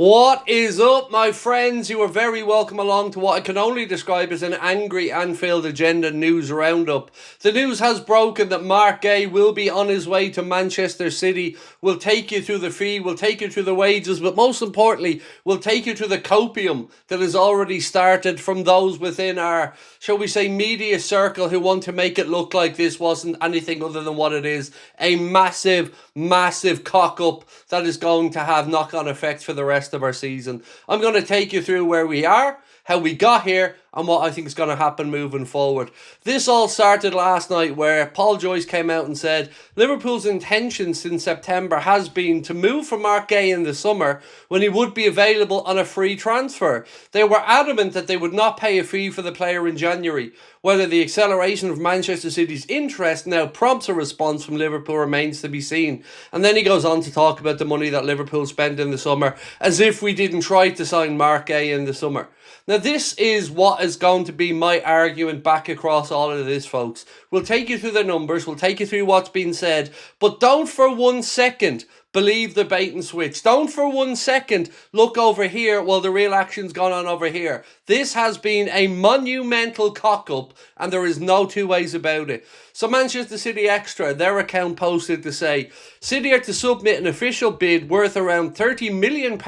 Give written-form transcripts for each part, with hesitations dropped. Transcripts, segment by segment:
What is up, my friends? You are very welcome along to what I can only describe as an angry Anfield Agenda news roundup. The news has broken that Mark Guéhi will be on his way to Manchester City. We'll take you through the fee, we'll take you through the wages, but most importantly, we'll take you through the copium that has already started from those within our, shall we say, media circle who want to make it look like this wasn't anything other than what it is. A massive cock-up that is going to have knock-on effects for the rest of our season. I'm going to take you through where we are, how we got here, and what I think is going to happen moving forward. This all started last night where Paul Joyce came out and said Liverpool's intention since September has been to move for Mark Guéhi in the summer when he would be available on a free transfer. They were adamant that they would not pay a fee for the player in January. Whether the acceleration of Manchester City's interest now prompts a response from Liverpool remains to be seen. And then he goes on to talk about the money that Liverpool spent in the summer, as if we didn't try to sign Mark Guéhi in the summer. Now, this is what is going to be my argument back across all of this, folks. We'll take you through the numbers, we'll take you through what's been said, but don't for 1 second believe the bait and switch. Don't for 1 second look over here while the real action's gone on over here. This has been a monumental cock-up, and there is no two ways about it. So Manchester City Extra, their account posted to say, City are to submit an official bid worth around £30 million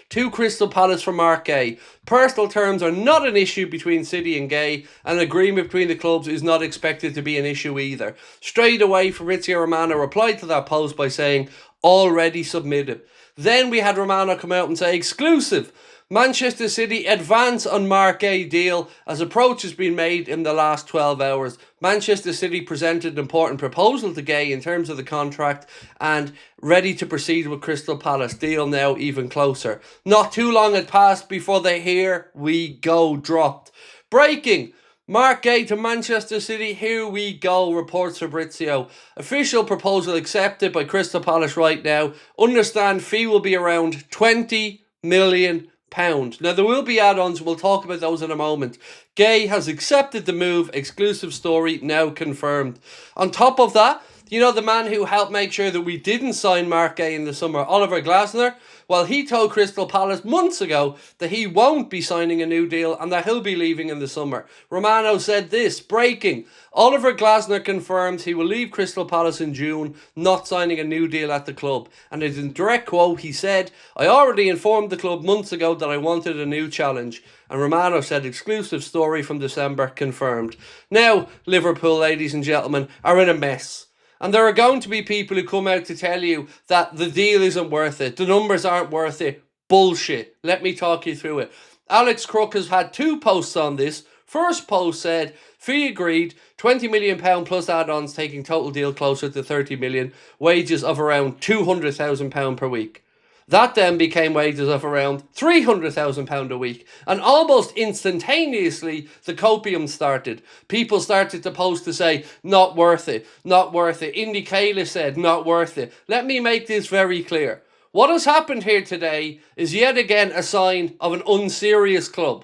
to Crystal Palace for Mark Guéhi. Personal terms are not an issue between City and Guéhi, and agreement between the clubs is not expected to be an issue either. Straight away, Fabrizio Romano replied to that post by saying, already submitted. Then we had Romano come out and say, exclusive, Manchester City advance on Mark Guéhi deal as approach has been made in the last 12 hours. Manchester City presented an important proposal to Guéhi in terms of the contract and ready to proceed with Crystal Palace. Deal now even closer. Not too long had passed before the here we go dropped. Breaking! Mark Guéhi to Manchester City, here we go, reports Fabrizio. Official proposal accepted by Crystal Palace right now. Understand fee will be around £20 million. Now, there will be add-ons, we'll talk about those in a moment. Guéhi has accepted the move, exclusive story now confirmed. On top of that, you know the man who helped make sure that we didn't sign Mark Guéhi in the summer, Oliver Glasner? Well, he told Crystal Palace months ago that he won't be signing a new deal and that he'll be leaving in the summer. Romano said this, breaking, Oliver Glasner confirms he will leave Crystal Palace in June, not signing a new deal at the club. And in direct quote, he said, I already informed the club months ago that I wanted a new challenge. And Romano said, exclusive story from December confirmed. Now, Liverpool, ladies and gentlemen, are in a mess. And there are going to be people who come out to tell you that the deal isn't worth it. The numbers aren't worth it. Bullshit. Let me talk you through it. Alex Crook has had two posts on this. First post said, fee agreed, £20 million plus add-ons, taking total deal closer to £30 million. Wages of around £200,000 per week. That then became wages of around £300,000 a week. And almost instantaneously, the copium started. People started to post to say, not worth it, not worth it. Indy Kayla said, not worth it. Let me make this very clear. What has happened here today is yet again a sign of an unserious club.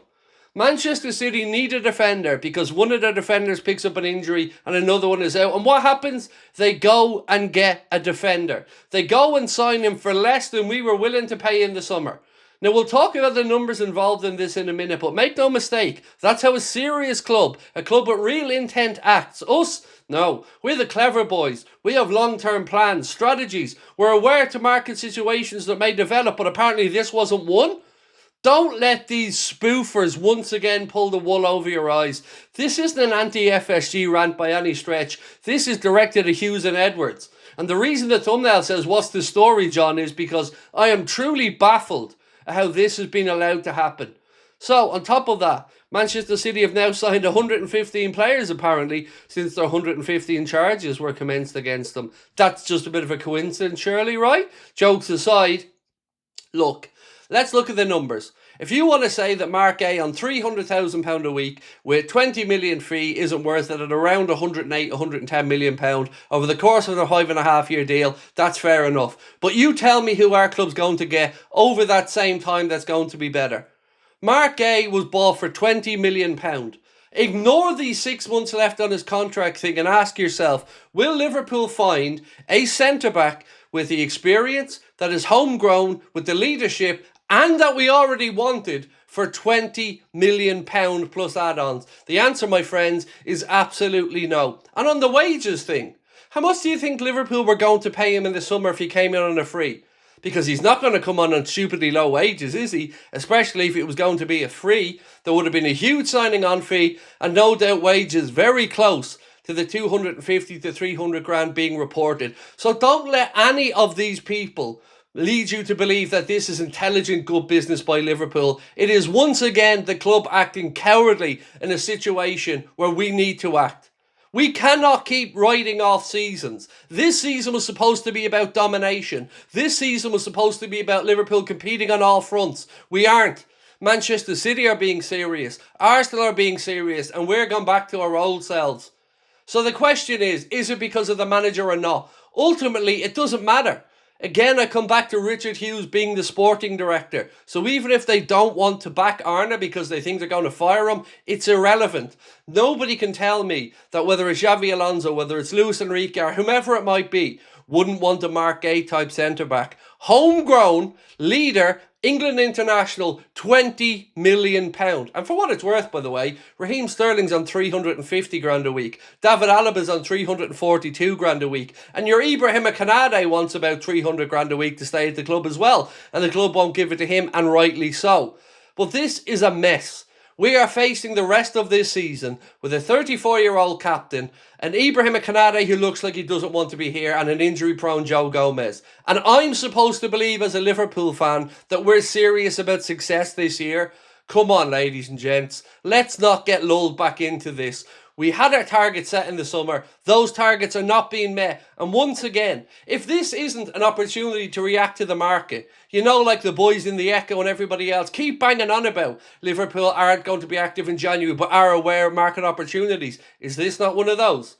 Manchester City need a defender because one of their defenders picks up an injury and another one is out. And what happens? They go and get a defender. They go and sign him for less than we were willing to pay in the summer. Now, we'll talk about the numbers involved in this in a minute, but make no mistake, that's how a serious club, a club with real intent acts. Us? No, we're the clever boys. We have long-term plans, strategies. We're aware to market situations that may develop, but apparently this wasn't one. Don't let these spoofers once again pull the wool over your eyes. This isn't an anti-FSG rant by any stretch. This is directed at Hughes and Edwards. And the reason the thumbnail says, what's the story, John, is because I am truly baffled at how this has been allowed to happen. So, on top of that, Manchester City have now signed 115 players, apparently, since their 115 charges were commenced against them. That's just a bit of a coincidence, surely, right? Jokes aside, look. Let's look at the numbers. If you want to say that Mark Guéhi on £300,000 a week with £20 million fee isn't worth it at around £108, £110 million over the course of a 5.5 year deal, that's fair enough. But you tell me who our club's going to get over that same time that's going to be better. Mark Guéhi was bought for £20 million. Ignore these 6 months left on his contract thing and ask yourself, will Liverpool find a centre-back with the experience that is homegrown, with the leadership and that we already wanted for £20 million plus add-ons? The answer, my friends, is absolutely no. And on the wages thing, how much do you think Liverpool were going to pay him in the summer if he came in on a free? Because he's not going to come on stupidly low wages, is he? Especially if it was going to be a free. There would have been a huge signing on fee and no doubt wages very close to the 250 to 300 grand being reported. So don't let any of these people lead you to believe that this is intelligent, good business by Liverpool. It is once again the club acting cowardly in a situation where we need to act. We cannot keep writing off seasons. This season was supposed to be about domination. This season was supposed to be about Liverpool competing on all fronts. We aren't. Manchester City are being serious. Arsenal are being serious. And we're going back to our old selves. So the question is it because of the manager or not? Ultimately, it doesn't matter. Again, I come back to Richard Hughes being the sporting director. So even if they don't want to back Arne because they think they're going to fire him, it's irrelevant. Nobody can tell me that whether it's Xavi Alonso, whether it's Luis Enrique or whomever it might be, wouldn't want a Mark Guéhi type centre-back. Homegrown, leader, England international, £20 million. And for what it's worth, by the way, Raheem Sterling's on 350 grand a week. David Alaba's on 342 grand a week. And your Ibrahima Kanade wants about 300 grand a week to stay at the club as well. And the club won't give it to him, and rightly so. But this is a mess. We are facing the rest of this season with a 34-year-old captain, an Ibrahima Kanade who looks like he doesn't want to be here, and an injury-prone Joe Gomez. And I'm supposed to believe as a Liverpool fan that we're serious about success this year? Come on, ladies and gents. Let's not get lulled back into this. We had our targets set in the summer. Those targets are not being met. And once again, if this isn't an opportunity to react to the market, you know, like the boys in the Echo and everybody else keep banging on about Liverpool aren't going to be active in January but are aware of market opportunities. Is this not one of those?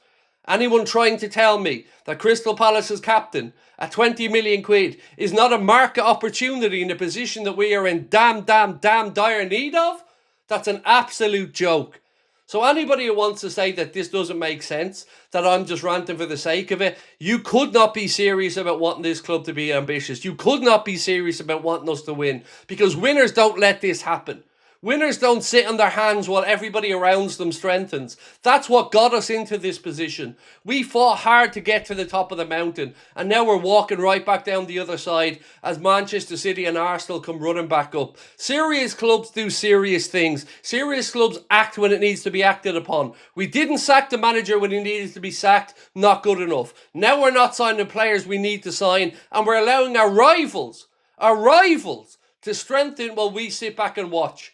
Anyone trying to tell me that Crystal Palace's captain at 20 million quid is not a market opportunity in a position that we are in damn dire need of? That's an absolute joke. So anybody who wants to say that this doesn't make sense, that I'm just ranting for the sake of it, you could not be serious about wanting this club to be ambitious. You could not be serious about wanting us to win, because winners don't let this happen. Winners don't sit on their hands while everybody around them strengthens. That's what got us into this position. We fought hard to get to the top of the mountain, and now we're walking right back down the other side as Manchester City and Arsenal come running back up. Serious clubs do serious things. Serious clubs act when it needs to be acted upon. We didn't sack the manager when he needed to be sacked. Not good enough. Now we're not signing players we need to sign, and we're allowing our rivals to strengthen while we sit back and watch.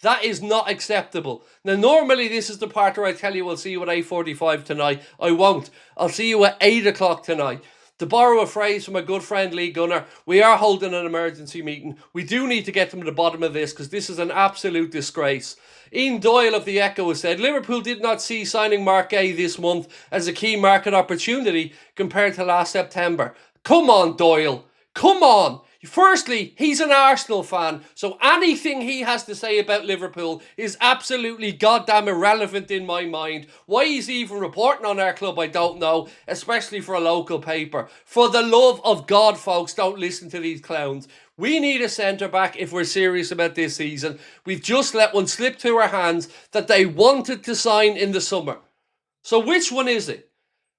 That is not acceptable. Now, normally this is the part where I tell you I'll see you at 8:45 tonight. I won't. I'll see you at 8 o'clock tonight. To borrow a phrase from my good friend Lee Gunner, we are holding an emergency meeting. We do need to get to the bottom of this because this is an absolute disgrace. Ian Doyle of the Echo has said, Liverpool did not see signing Mark Guéhi this month as a key market opportunity compared to last September. Come on, Doyle. Come on. Firstly, he's an Arsenal fan, so anything he has to say about Liverpool is absolutely goddamn irrelevant in my mind. Why he's even reporting on our club, I don't know, especially for a local paper. For the love of God, folks, don't listen to these clowns. We need a centre-back if we're serious about this season. We've just let one slip through our hands that they wanted to sign in the summer. So which one is it?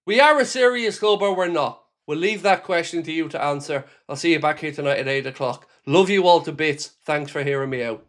We are a serious club or we're not? We'll leave that question to you to answer. I'll see you back here tonight at 8 o'clock. Love you all to bits. Thanks for hearing me out.